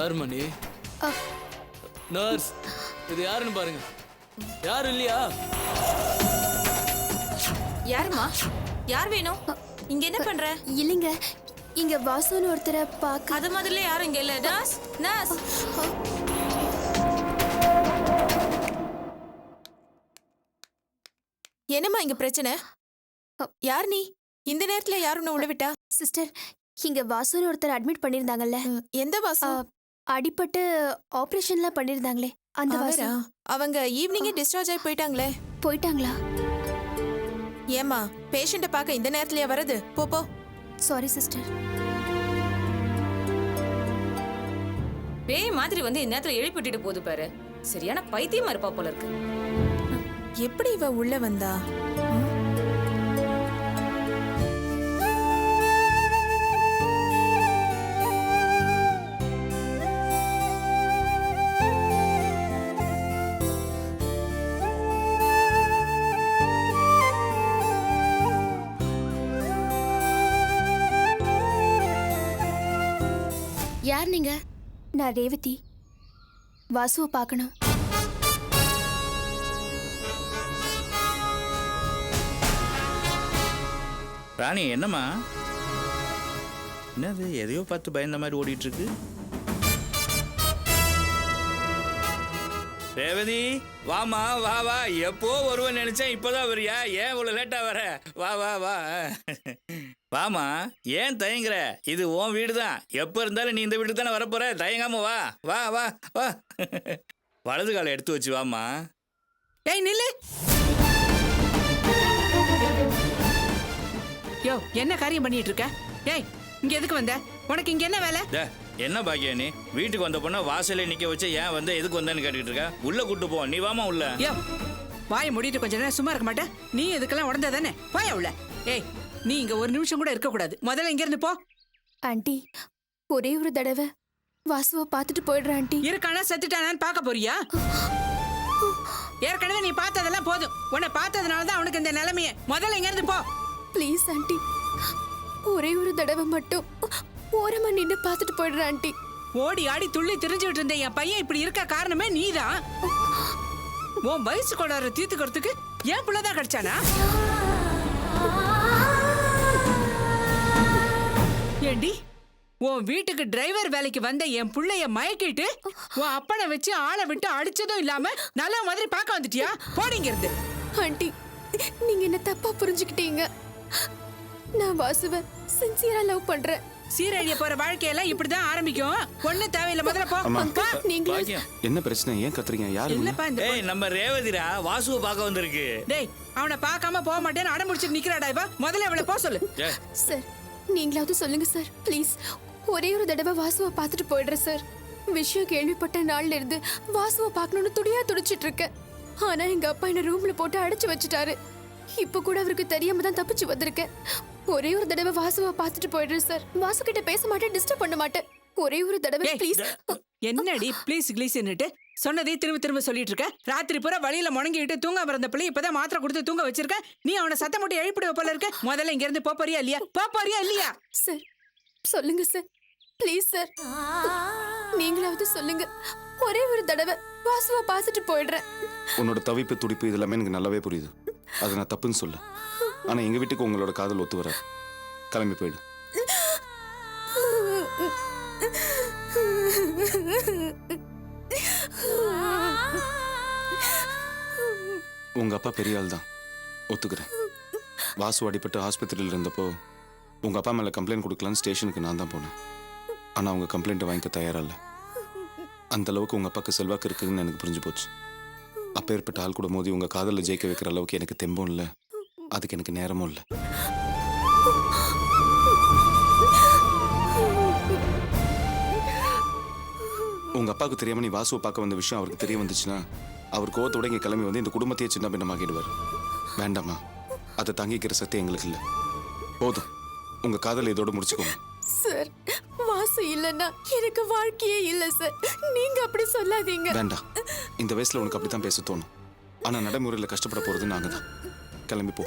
யார் மணி? நர்ஸ், இது யாருன்னு பாருங்க. யாரும் இல்லையா? யாருமா? யார் வேணும்? இங்க என்ன பண்ற? இல்லைங்க, இங்க வாசுன்னு ஒருத்தரை பார்க்க. அது மாதிரில யாரும் இங்க இல்ல. Nurse, nurse. என்னம்மா இங்க பிரச்சனை? யார் நீ? இந்த நேரத்துல யார் உன்னை உள்ள விட்டா? சிஸ்டர், இங்க வாசுன்னு ஒருத்தர் அட்மிட் பண்ணிருந்தாங்கல்ல. எந்த வாசு? அடிபட்டு ஆபரேஷன்லாம் பண்ணிருந்தாங்களே அந்த வாசு. அவங்க ஈவினிங்கே டிஸ்சார்ஜ் ஆகி போயிட்டாங்களே. போயிட்டாங்களா? ஏமா பேஷண்ட்டை பார்க்க இந்த நேரத்துலயா வருது? போ போ. Sorry sister. பேய் மாதிரி வந்து இந்த நேரத்துல எழுப்பிட்டு போகுது பாரு. சரியான பைத்தியமா இருப்பா போல இருக்கு. எப்படி இவ உள்ள வந்தா? யார் நீங்க? நான் ரேவதி. வாசுவை பார்க்கணும். ராணி, என்னம்மா? என்னது எதையோ பார்த்து பயந்த மாதிரி ஓடிட்டு இருக்கு? ரேவதி, வாமா, வா வா. எப்போ வருவேன்னு நினைச்சேன், இப்போதான் வரியா? ஏன் இவ்வளவு லேட்டா வர? வா வா வா. வாமா, ஏன் தயங்குற? இது உன் வீடு தான். எப்போ இருந்தாலும் நீ இந்த வீட்டுக்கு தானே வரப்போற. தயங்காம வா வா வா வா. வலது காலை எடுத்து வச்சு வாமா. ஏய் நில்லு. யோ, என்ன காரியம் பண்ணிட்டு இருக்க? ஏய், இங்க எதுக்கு வந்த? உனக்கு இங்க என்ன வேலை? என்ன பாக்கியா நீ? வீட்டுக்கு வந்த பொண்ணா வாசலே நிக்க வச்சு ஏன் வந்து எதுக்கு வந்தேன்னு கேட்டுக்கிட்டு இருக்க? உள்ள கூட்டு போ. நீ வாமா உள்ள. யோ, வாயை மூடிட்டு கொஞ்ச நேரம் சும்மா இருக்க மாட்டேன். நீ இதுக்கெல்லாம் உடந்தா தானே? வாயா உள்ள. ஏய், நீ இங்க ஒரு நிமிஷம் கூட இருக்க கூடாது. முதல்ல இங்க இருந்து போ. ஆண்டி, ஒரே ஒரு தடவை வாசுவை பார்த்துட்டு போயிடுறேன் ஆண்டி. இருக்கானா செத்துட்டானான்னு பார்க்க போறியா? ஏற்கனவே நீ பார்த்ததெல்லாம் போதும். உன்னை பார்த்ததுனால தான் அவனுக்கு இந்த நிலைமையே. முதல்ல இங்க இருந்து போ. ப்ளீஸ் ஆண்டி, ஒரே ஒரு தடவை மட்டும் ஓரமா நின்று பார்த்துட்டு போயிடுறேன் ஆண்டி. ஓடி ஆடி துள்ளி திரிஞ்சுட்டு இருந்த என் பையன் இப்படி இருக்க காரணமே நீதான். உன் வயசு கொண்டாடுற தீர்த்துக்கிறதுக்கு ஏன் பிள்ளைதான் கிடைச்சானா? ஏண்டி, உன் வீட்டுக்கு டிரைவர் வேலைக்கு வந்த என் புள்ளைய மயக்கிட்டு உன் அப்பனை வச்சு ஆளை விட்டு அடிச்சதும் இல்லாம நல்ல மாதிரி பார்க்க வந்துட்டியா? போடிங்கிறது. ஆண்டி, நீங்க என்ன தப்பா புரிஞ்சுக்கிட்டீங்க. நான் வாசுவை சின்சியரா லவ் பண்றேன். சீரழிய போற வாழ்க்கையெல்லாம் இப்படிதான் ஆரம்பிக்கும். ஒண்ணு தேவையில்லை, முதல்ல போ. நீங்க என்ன பிரச்சனை? ஏன் கத்துறீங்க? யாரு? இல்லப்பா, இந்த ஏய், நம்ம ரேவதிரா வாசுவை பார்க்க வந்திருக்கு. டேய், அவனை பார்க்காம போக மாட்டேன்னு அடம் முடிச்சிட்டு நிக்கிறாடா இவ. முதல்ல அவளை போக சொல்லு. சார், நீங்களாவது சொல்லுங்க சார் ப்ளீஸ். ஒரே ஒரு தடவை வாசுவை பார்த்துட்டு போயிடுறேன் சார். விஷயம் கேள்விப்பட்ட நாள்ல இருந்து வாசுவை பார்க்கணும்னு துடியா துடிச்சிட்டு இருக்கேன். ஆனா எங்க அப்பா என்ன ரூம்ல போட்டு அடைச்சு வச்சுட்டாரு. இப்ப கூட அவருக்கு தெரியாம தான் தப்பிச்சு வந்திருக்கேன். ஒரே ஒரு தடவை வாசுவை பார்த்துட்டு போயிடுறேன் சார். வாசு கிட்ட பேச மாட்டேன், டிஸ்டர்ப் பண்ண மாட்டேன். ஒரே ஒரு தடவை ப்ளீஸ். என்னடி ப்ளீஸ் ப்ளீஸ்ன்னுட்டு சொன்னதே திரும்ப திரும்ப சொல்லிட்டு இருக்க? ராத்திரி பூரா வழியில முடங்கிட்டு தூங்க பிறந்த பிள்ளை இப்பதான் மாத்திரை கொடுத்து தூங்க வச்சிருக்க. நீ அவனை சத்தம் போட்டு எழுப்பிடுவ போல இருக்க. முதல்ல இங்க இருந்து போறியா இல்லையா? போறியா இல்லையா? சார் சொல்லுங்க சார் ப்ளீஸ் சார். நீங்களாவது சொல்லுங்க. ஒரே ஒரு தடவை வாசுவை பார்த்துட்டு போயிடுறேன். உன்னோட தவிப்பு துடிப்பு இதெல்லாமே எனக்கு நல்லாவே புரியுது. அது நான் தப்புன்னு சொல்ல. ஆனா எங்க வீட்டுக்கு உங்களோட காதல் ஒத்து வர. கிளம்பி போயிடு. உங்க அப்பா பெரிய ஆள் தான், ஒத்துக்கிறேன். வாசு அடிபட்டு ஆஸ்பத்திரியில் இருந்தப்போ உங்க அப்பா மேல கம்ப்ளைண்ட் கொடுக்கலான்னு ஸ்டேஷனுக்கு நான் தான் போனேன். ஆனா அவங்க கம்ப்ளைண்ட் வாங்கிக்க தயாரா இல்ல. அந்த அளவுக்கு உங்க அப்பாக்கு செல்வாக்கு இருக்குன்னு எனக்கு புரிஞ்சு போச்சு. அப்பேற்பட்ட ஆள் கூட மோதி உங்க காதல ஜெயிக்க வைக்கிற அளவுக்கு எனக்கு தெம்பும் இல்லை, அதுக்கு எனக்கு நேரமும் இல்லை. உங்க அப்பாவுக்கு தெரியாம நீ வாசுவை பார்க்க வந்த விஷயம் அவருக்கு தெரிய வந்துச்சுன்னா அவர் கோவத்தோட இங்க கிளம்பி வந்து இந்த குடும்பத்தையே சின்ன பின்னமாக்கிடுவார். வேண்டாமா, அதை தாங்கிக்கிற சக்தி எங்களுக்கு இல்லை. போதும், உங்க காதல் இதோட முடிச்சுக்கோங்க. சார், வாசு இல்லைன்னா எனக்கு வாழ்க்கையே இல்லை சார். நீங்க அப்படி சொல்லாதீங்க. வேண்டாம், இந்த வயசுல உனக்கு அப்படித்தான் பேச தோணும். ஆனா நடைமுறையில் கஷ்டப்பட போறது நாங்க தான். கிளம்பி போ.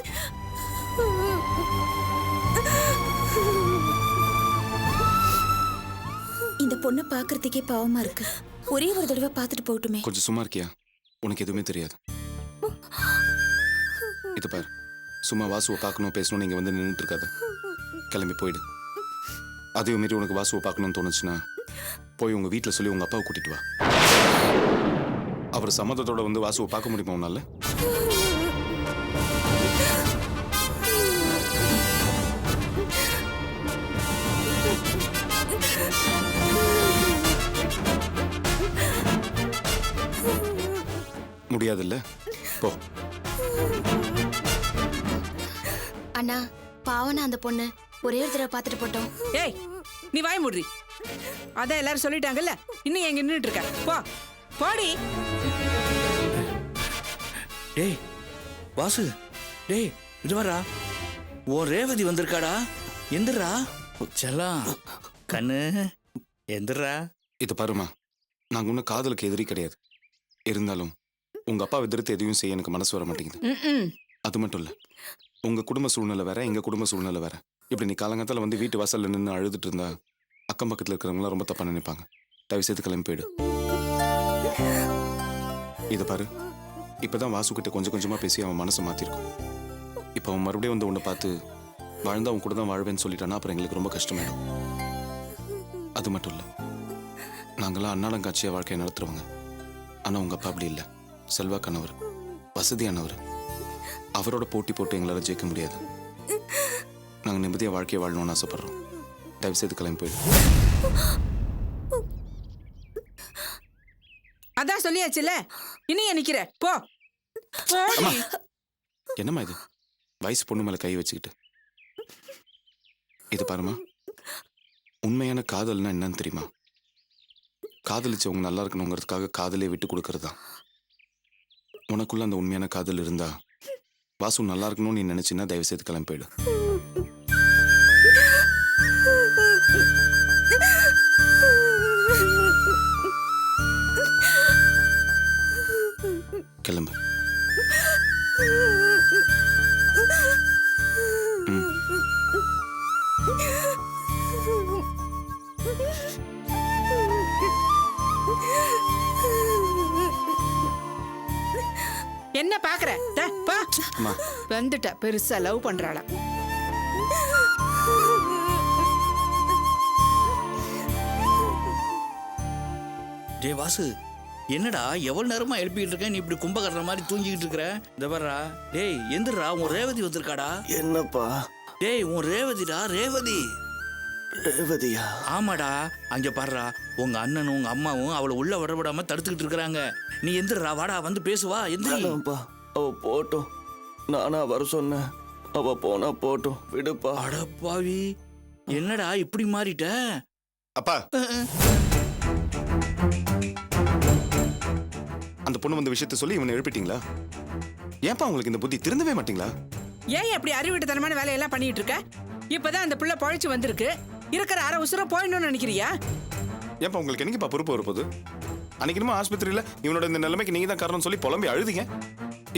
இந்த பொண்ணை பார்க்கறதுக்கே பாவமா இருக்கு. ஒரே ஒரு தடவை பார்த்துட்டு போகட்டுமே. கொஞ்சம் சும்மா இருக்கியா? உனக்கு எதுவுமே தெரியாது. இது பாரு, சும்மா வாசுவை பார்க்கணும் பேசணும் நீங்க வந்து நின்றுட்டு இருக்காத. கிளம்பி போயிடு. அதையும் மீறி உனக்கு வாசுவை பார்க்கணும்னு தோணுச்சுன்னா போய் உங்க வீட்டில் சொல்லி உங்க அப்பாவை கூட்டிட்டு வா. அவர் சம்மதத்தோட வந்து வாசுவை பார்க்க முடியுமா உன்னால? முடியாதுல்ல? போ. அண்ணா பாவனா அந்த பொண்ணு, ஒரே ஒரு தடவை பார்த்துட்டு போட்டோம். ஏய் நீ வாய் மூடுறி. அதான் எல்லாரும் சொல்லிட்டாங்கல்ல, இன்னும் எங்க நின்றுட்டு இருக்க? போ போடி. டேய் வாசு, டேய் இது வரா, ஓ ரேவதி வந்திருக்காடா. எந்திரா செல்லாம் கண்ணு, எந்திரா. இது பாருமா, நாங்க ஒன்றும் காதலுக்கு எதிரி கிடையாது. இருந்தாலும் உங்க அப்பா எதிர்த்து எதையும் செய்ய எனக்கு மனசு வர மாட்டேங்குது. அது மட்டும் இல்ல, உங்க குடும்ப சூழ்நிலை வேற, எங்க குடும்ப சூழ்நிலை வேற. இப்படி நீ காலங்காத்தால வந்து வீட்டு வாசல்ல நின்று அழுதுட்டு இருந்தா அக்கம் பக்கத்துல இருக்கிறவங்களாம் ரொம்ப தப்பா நினைப்பாங்க. தயவு செய்து கிளம்பி போயிடு. இதை பாரு, இப்பதான் வாசு கிட்ட கொஞ்சம் கொஞ்சமா பேசி அவன் மனசை மாத்திருக்கும். இப்ப அவன் மறுபடியும் வந்து உன்னை பார்த்து வாழ்ந்தா அவன் கூட தான் வாழ்வேன்னு சொல்லிட்டானா அப்புறம் எங்களுக்கு ரொம்ப கஷ்டமாயிடும். அது மட்டும் இல்ல, நாங்களாம் அன்னாடம் காட்சியா வாழ்க்கையை நடத்துறவங்க. ஆனா உங்க அப்பா அப்படி இல்லை. செல்வாக்கானவர், வசதியானவர். அவரோட போட்டி போட்டு எங்களால ஜெயிக்க முடியாது. நாங்க நிம்மதியா வாழ்க்கையை வாழணும்னு ஆசைப்படுறோம். தயவு செய்து கிளம்பி போயிடும். அதான் சொல்லியாச்சுல, இன்னும் ஏன் நிக்கிற? போ போடி. என்னம்மா இது, வயசு பொண்ணு மேல கை வச்சுக்கிட்டு? இது பாருமா, உண்மையான காதல்னா என்னன்னு தெரியுமா? காதலிச்சவங்க நல்லா இருக்கணுங்கிறதுக்காக காதலே விட்டு கொடுக்கறது தான். உனக்குள்ள அந்த உண்மையான காதல் இருந்தா வாசு நல்லா இருக்கணும்னு நீ நினைச்சின்னா தயவு செய்து கிளம்பி போயிடு. கிளம்பு. என்ன பாக்குற? பா. அம்மா, வந்துட்ட பெருசா லவ் பண்றாளா? டே வாசு, என்னடா எவ்வளவு நேரமா எழுப்பிட்டு இருக்க? நீ இப்படி கும்பகர்ற மாதிரி தூங்கிக்கிட்டு இருக்கிற? இந்த வர்றா. டேய் எந்திரா, உன் ரேவதி வந்திருக்காடா. என்னப்பா? டேய் உன் ரேவதிடா, ரேவதி. ரேவதியா? ஆமாடா, அங்க பாடுறா, உங்க அண்ணனும் உங்க அம்மாவும் அவளை உள்ள வர விடாம தடுத்துக்கிட்டு இருக்கிறாங்க. நீ எந்திரா, வாடா வந்து பேசுவா. எந்திரி. வேணாம்ப்பா, அவ போட்டும். நானா வர சொன்னேன், அவ போனா போட்டும், விடுப்பா. அட பாவி, என்னடா இப்படி மாறிட்ட? அப்பா, அந்த பொண்ணு வந்த விஷயத்த சொல்லி இவனை எழுப்பிட்டீங்களா? ஏன்பா உங்களுக்கு இந்த புத்தி திருந்தவே மாட்டீங்களா? ஏன் அப்படி அறிவிட்டுத்தனமான வேலையெல்லாம் பண்ணிட்டு இருக்க? இப்பதான் அந்த பிள்ளை பழைச்சு வந்திருக்கு. இருக்கிற அரை உசுர போயிடணும்னு நினைக்கிறியா? ஏன்பா உங்களுக்கு என்னைக்குப்பா பொறுப்பு வரப்போகுது? அன்னைக்கு நம்ம ஆஸ்பத்திரியில இவனோட இந்த நிலைமைக்கு நீங்க தான் காரணம் சொல்லி புலம்பி அழுதிங்க.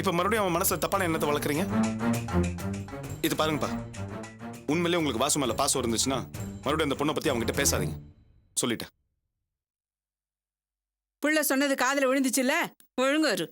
இப்ப மறுபடியும் அவன் மனசுல தப்பான எண்ணத்தை வளர்க்குறீங்க. இது பாருங்கப்பா, உண்மையிலேயே உங்களுக்கு வாசு மேல பாசம் இருந்துச்சுன்னா மறுபடியும் அந்த பொண்ணை பத்தி அவங்க கிட்ட பேசாதீங்க. சொல்லிட்டேன். பிள்ளை சொன்னது காதுல விழுந்துச்சுல்ல, ஒழுங்கா இரு.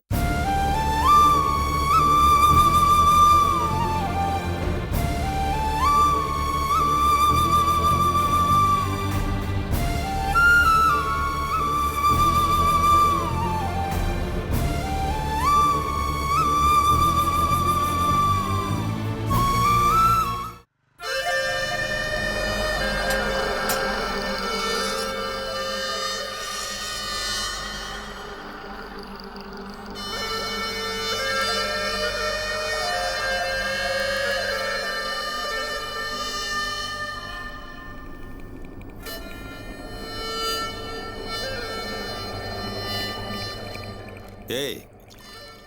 ஏய்,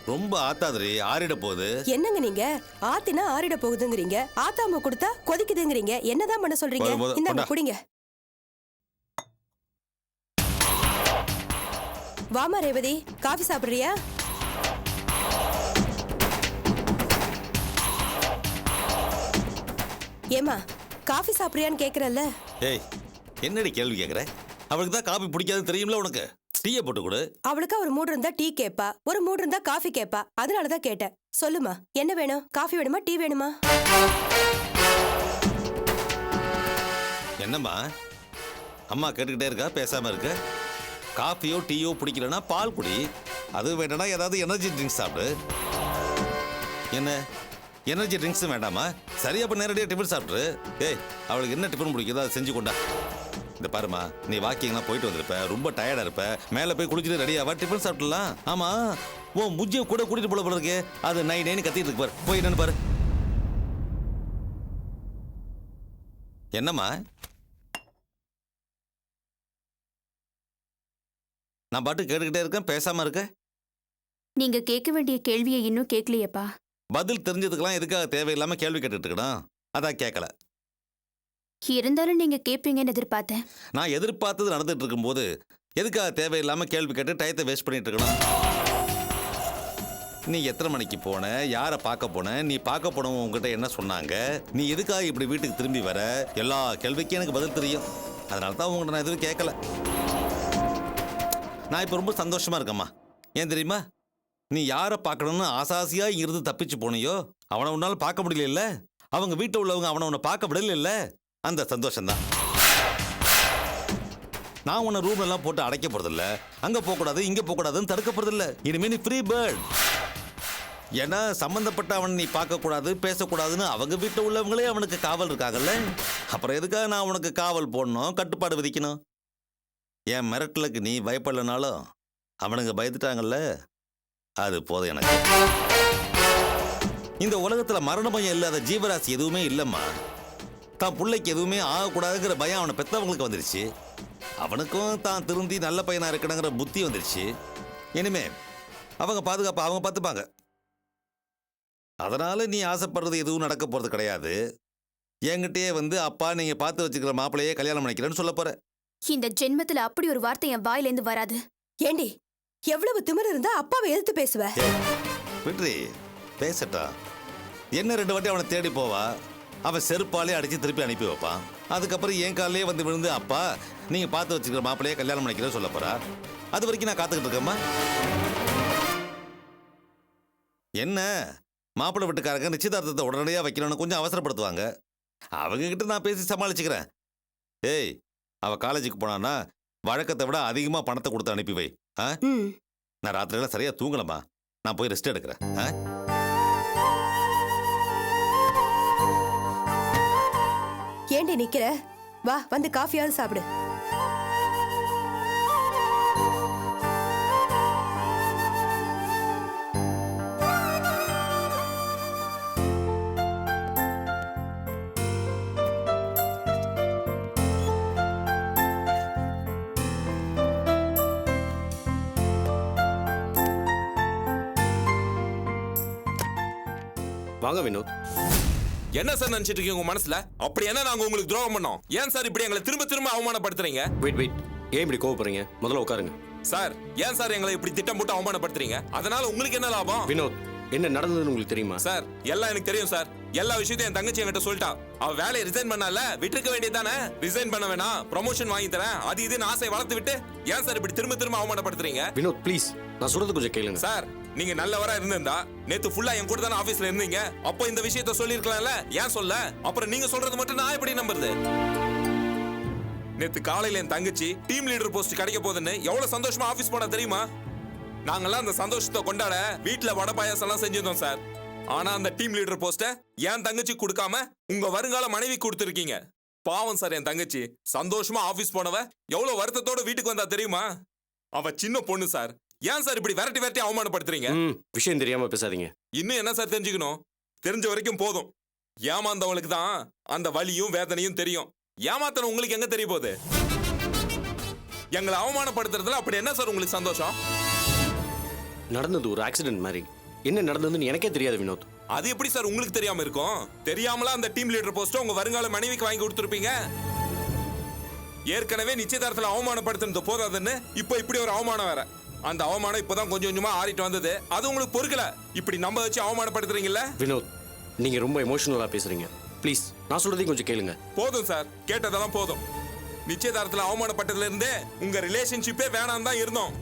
ரொம்ப ஆத்தாதிரி, ஆறிட போகுது. என்னங்க நீங்க ஆத்தினா ஆறிட போகுதுங்கிறீங்க, ஆத்தாம கொடுத்தா கொதிக்குதுங்கிறீங்க. என்னதான் பண்ண சொல்றீங்க? இந்தாங்க குடிங்க. வாமா ரேவதி, காஃபி சாப்பிடுறியா? ஏமா காஃபி சாப்பிடுறியான்னு கேக்குறல்ல. ஏய், என்னடி கேள்வி கேக்குற? அவளுக்கு தான் காபி பிடிக்காது தெரியும்ல உனக்கு. டீயை போட்டு கொடு. அவளுக்கு ஒரு மூடு இருந்தா டீ கேப்பா, ஒரு மூடு இருந்தா காஃபி கேப்பா. அதனாலதான் கேட்டேன். சொல்லுமா, என்ன வேணும்? காஃபி வேணுமா, டீ வேணுமா? என்னம்மா அம்மா கேட்டுக்கிட்டே இருக்கா, பேசாம இருக்கு? காஃபியோ டீயோ பிடிக்கலன்னா பால் குடி. அது வேண்டாம்னா ஏதாவது எனர்ஜி ட்ரிங்க்ஸ் சாப்பிடு. என்ன எனர்ஜி ட்ரிங்க்ஸும் வேண்டாமா? சரியா அப்ப நேரடியாக டிஃபன் சாப்பிட்ரு. ஏய், அவளுக்கு என்ன டிஃபன் பிடிக்குதோ அதை செஞ்சு கொண்டா. இந்த பாருமா, நீ வாக்கிங்லாம் போயிட்டு வந்திருப்ப, ரொம்ப டயர்டா இருப்ப, மேலே போய் குளிச்சுட்டு ரெடியாவா டிஃபன் சாப்பிடலாம். ஆமா, உன் முஜ்ஜியை கூட கூட்டிட்டு போல இருக்கு. அது நைனு கத்திட்டு இருக்கு பாரு, போய் என்னன்னு பாரு. என்னம்மா நான் பாட்டு கேட்டுக்கிட்டே இருக்கேன், பேசாம இருக்க? நீங்க கேட்க வேண்டிய கேள்வியை இன்னும் கேட்கலையேப்பா. பதில் தெரிஞ்சதுக்கெல்லாம் எதுக்காக தேவையில்லாம கேள்வி கேட்டுட்டு இருக்கணும்? அதான் கேட்கல. இருந்தாலும் நீங்க கேட்பீங்கன்னு எதிர்பார்த்தேன். நான் எதிர்பார்த்தது நடந்துட்டு இருக்கும்போது எதுக்காக தேவையில்லாம கேள்வி கேட்டு டயத்தை வேஸ்ட் பண்ணிட்டு இருக்கணும்? நீ எத்தனை மணிக்கு போன, யாரை பார்க்க போன, நீ பார்க்க போனவங்க உங்ககிட்ட என்ன சொன்னாங்க, நீ எதுக்காக இப்படி வீட்டுக்கு திரும்பி வர, எல்லா கேள்விக்கும் எனக்கு பதில் தெரியும். அதனால தான் உங்கள்கிட்ட நான் எதுவும் கேட்கல. நான் இப்போ ரொம்ப சந்தோஷமா இருக்கேம்மா. ஏன் தெரியுமா? நீ யாரை பார்க்கணும்னு ஆசாசியா இங்கிருந்து தப்பிச்சு போனியோ அவனை உன்னால பார்க்க முடியல. அவங்க வீட்டில் உள்ளவங்க அவனை உன்னை பார்க்க விடல. அந்த சந்தோஷம்தான். நான் உன்னை ரூம் எல்லாம் போட்டு அடைக்க போறதில்ல, அங்க போகக்கூடாது இங்க போகக்கூடாதுன்னு தடுக்க போறதில்ல. இனிமே நீ ஃப்ரீ பேர்ட். ஏன்னா சம்பந்தப்பட்ட அவன் நீ பார்க்கக்கூடாது பேசக்கூடாதுன்னு அவங்க வீட்டில் உள்ளவங்களே அவனுக்கு காவல் இருக்காங்கல்ல. அப்புறம் எதுக்காக நான் உனக்கு காவல் போடணும், கட்டுப்பாடு விதிக்கணும்? என் மிரட்டலுக்கு நீ பயப்படலனாலும் அவனுங்க பயந்துட்டாங்கல்ல, அது போதும் எனக்கு. இந்த உலகத்துல மரண பயம் இல்லாத ஜீவராசி எதுவுமே இல்லம்மா. தான் பிள்ளைக்கு எதுவுமே ஆகக்கூடாதுங்கிற பயம் அவனை பெற்றவங்களுக்கு வந்துருச்சு. அவனுக்கும் தான் திருந்தி நல்ல பையனா இருக்கணுங்கிற புத்தி வந்துருச்சு. இனிமே அவங்க பாதுகாப்பா அவங்க பார்த்துப்பாங்க. அதனால நீ ஆசைப்படுறது எதுவும் நடக்க போறது கிடையாது. என்கிட்டயே வந்து அப்பா நீங்க பார்த்து வச்சுக்கிற மாப்பிள்ளையே கல்யாணம் பண்ணிக்கிறேன்னு சொல்ல போற. இந்த ஜென்மத்துல அப்படி ஒரு வார்த்தை என் வாயிலேருந்து வராது. ஏண்டி, எவ்வளவு திமிரு இருந்தா அப்பாவை எதிர்த்து பேசுவ? விட்ரி பேசட்டா. என்ன 2 வாட்டி அவனை தேடி போவா, அவன் செருப்பாலே அடிச்சு திருப்பி அனுப்பி வைப்பான். அதுக்கப்புறம் என் காலையே வந்து விழுந்து அப்பா நீங்க பார்த்து வச்சுக்கிற மாப்பிள்ளையே கல்யாணம் பண்ணிக்கிறேன்னு சொல்ல போறா. அது வரைக்கும் நான் காத்துக்கிட்டு இருக்கேம்மா. என்ன மாப்பிள்ளை வீட்டுக்காரங்க நிச்சயதார்த்தத்தை உடனடியாக வைக்கணும்னு கொஞ்சம் அவசரப்படுத்துவாங்க. அவங்க கிட்ட நான் பேசி சமாளிச்சுக்கிறேன். ஏய், அவ காலேஜுக்கு போனான்னா வழக்கத்தை விட அதிகமாக பணத்தை கொடுத்து அனுப்பி வை. நான் ராத்திரியெல்லாம் சரியா தூங்கலம்மா. நான் போய் ரெஸ்ட் எடுக்கிறேன். ஏண்டி நிக்கிற? வா, வந்து காஃபியாவது சாப்பிடு. வாங்க வினோத். என்ன சார் நினைச்சிட்டு இருக்கீங்க உங்க மனசுல? அப்படி என்ன நாங்க உங்களுக்கு துரோகம் பண்ணோம்? ஏன் சார் இப்படி எங்களை திரும்ப திரும்ப அவமானப்படுத்துறீங்க? வெயிட், ஏன் இப்படி கோவப்படுறீங்க? முதல்ல உட்காருங்க. சார், ஏன் சார் எங்களை இப்படி திட்டம் போட்டு அவமானப்படுத்துறீங்க? அதனால உங்களுக்கு என்ன லாபம்? வினோத், என்ன நடந்ததுன்னு உங்களுக்கு தெரியுமா? சார், எல்லாம் எனக்கு தெரியும் சார். எல்லா விஷயத்தையும் என் தங்கச்சி என்கிட்ட சொல்லிட்டா. அவ வேலையை ரிசைன் பண்ணால, விட்டுருக்க வேண்டியதானே? ரிசைன் பண்ண வேணாம், ப்ரமோஷன் வாங்கி தரேன், அது இதுன்னு ஆசை வளர்த்து விட்டு ஏன் சார் இப்படி திரும்ப திரும்ப அவமானப்படுத்துறீங்க? வினோத் ப்ளீஸ், நான் சொல்றது கொஞ்சம் கேளுங்க. சார், நீங்க நல்லவரா இருந்திருந்தா நேத்து ஃபுல்லா என் கூட தானே ஆபீஸ்ல இருந்தீங்க. அப்போ இந்த விஷயத்தை சொல்லிருக்கலாம்ல, ஏன் சொல்ல? அப்புறம் நீங்க சொல்றது மட்டும் நான் எப்படி நம்புறது? நேத்து காலையில என் தங்கச்சி டீம் லீடர் போஸ்ட் கிடைக்க போகுதுன்னு எவ்வளவு சந்தோஷமா ஆபீஸ் போனா தெரியுமா? நாங்கெல்லாம் அந்த சந்தோஷத்தை கொண்டாட வீட்டுல வடை பாயாசம் எல்லாம் செஞ்சிருந்தோம் சார். ஆனா அந்த டீம் லீடர் போஸ்ட என் தங்கச்சி கொடுக்காம உங்க வருங்கால மனைவி கொடுத்துருக்கீங்க. பாவம் சார், என் தங்கச்சி சந்தோஷமா ஆபீஸ் போனவ எவ்வளவு வருத்தத்தோட வீட்டுக்கு வந்தா தெரியுமா? அவ சின்ன பொண்ணு சார். ஏன் சார் இப்படி விரட்டி விரட்டி அவமானப்படுத்துறீங்க? விஷயம் தெரியாம பேசாதீங்க. இன்னும் என்ன சார் தெரிஞ்சுக்கணும்? தெரிஞ்ச வரைக்கும் போதும். ஏமாந்தவங்களுக்கு தான் அந்த வலியும் வேதனையும் தெரியும். ஏமாத்தன உங்களுக்கு எங்க தெரிய போகுது? எங்களை அவமானப்படுத்துறதுல அப்படி என்ன சார் உங்களுக்கு சந்தோஷம்? நடந்தது ஒரு ஆக்சிடென்ட் மாதிரி. என்ன நடந்ததுன்னு எனக்கே தெரியாது வினோத். அது எப்படி சார் உங்களுக்கு தெரியாம இருக்கும்? தெரியாமலா அந்த டீம் லீடர் போஸ்ட் உங்க வருங்கால மனைவிக்கு வாங்கி கொடுத்துருப்பீங்க? ஏற்கனவே நிச்சயதார்த்தத்துல அவமானப்படுத்துறது போதாதுன்னு இப்போ இப்படி ஒரு அவமானம் வேற. அந்த அவமானம் இப்பதான் கொஞ்சம் கொஞ்சமா ஆறிட்டு வந்தது. அது உங்களுக்கு பொறுக்கல. இப்படி நம்ப வச்சு அவமானப்படுத்துறீங்கல்ல? வினோத், நீங்க ரொம்ப எமோஷனலா பேசுறீங்க. ப்ளீஸ், நான் சொல்றதையும் கொஞ்சம் கேளுங்க. போதும் சார், கேட்டதெல்லாம் போதும். நிச்சயதாரத்துல அவமானப்பட்டதுல இருந்தே உங்க ரிலேஷன்ஷிப்பே வேணாம் தான் இருந்தோம்.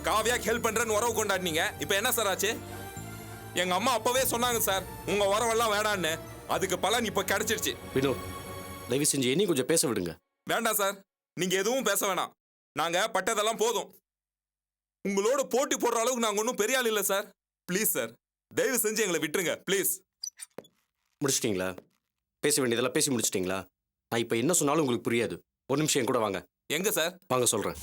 காவியாக்கு ஹெல்ப் பண்றேன்னு உறவு கொண்டாடினீங்க. இப்போ என்ன சார் ஆச்சு? எங்க அம்மா அப்பவே சொன்னாங்க சார் உங்க உறவெல்லாம் வேணான்னு. அதுக்கு பலன் இப்ப கிடைச்சிருச்சு. வினோத், தயவு செஞ்சு என்னையும் கொஞ்சம் பேச விடுங்க. வேண்டாம் சார், நீங்க எதுவும் பேச வேணாம். நாங்க பட்டதெல்லாம் போதும். உங்களோட போட்டி போடுற அளவுக்கு நாங்க ஒன்றும் பெரிய ஆள் இல்லை சார். ப்ளீஸ் சார், தயவு செஞ்சு எங்களை விட்டுருங்க ப்ளீஸ். முடிச்சிட்டிங்களா? பேச வேண்டியதெல்லாம் பேசி முடிச்சிட்டிங்களா? நான் இப்போ என்ன சொன்னாலும் உங்களுக்கு புரியாது. ஒரு நிமிஷம் என் கூட வாங்க. எங்க சார்? வாங்க சொல்கிறேன்.